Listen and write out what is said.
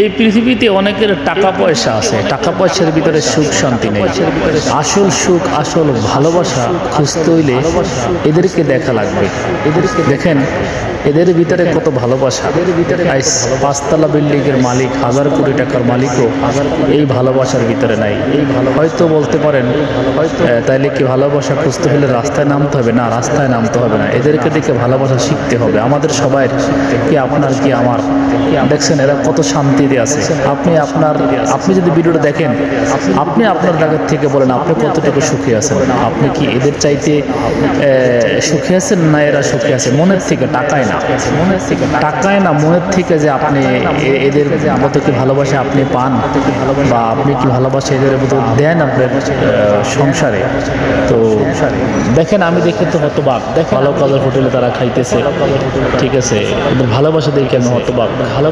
এই পৃথিবীতে অনেকের টাকা পয়সা আছে, টাকা পয়সার ভিতরে সুখ শান্তি নেই। আসল সুখ, আসল ভালোবাসা খুঁজতে হইলে এদেরকে দেখা লাগবে। এদেরকে দেখেন, এদের ভিতরে কত ভালোবাসা। পাঁচতলা বিল্ডিং এর মালিক, 1000 কোটি টাকার মালিকও এই ভালোবাসার ভিতরে নাই। হয়তো বলতে পারেন তাইলে কি ভালোবাসা খুঁজতে হলে রাস্তায় নামতে হবে? না, রাস্তায় নামতে হবে না, এদেরকে দেখে ভালোবাসা শিখতে হবে। আমাদের সবাই, কি আপনার কি আমার, দেখছেন এরা কত শান্তিতে আছে। আপনি যদি ভিডিওটা দেখেন, আপনি আপনার জায়গা থেকে বলেন আপনি কতটুকু সুখী আছেন। আপনি কি এদের চাইতে সুখী আছেন না এরা সুখী আছে? মনের থেকে, টাকায় না, মনের থেকে যে আপনি এদের মতো কি ভালোবাসা আপনি পান, বা আপনি কি ভালোবাসা এদের মতো দেন আপনার সংসারে। তো দেখেন, আমি দেখে তো হতবাক। ভালো কাজের হোটেলে তারা খাইতেছে, ঠিক আছে, এদের ভালোবাসা দেখে আমি হতবাক। ভালো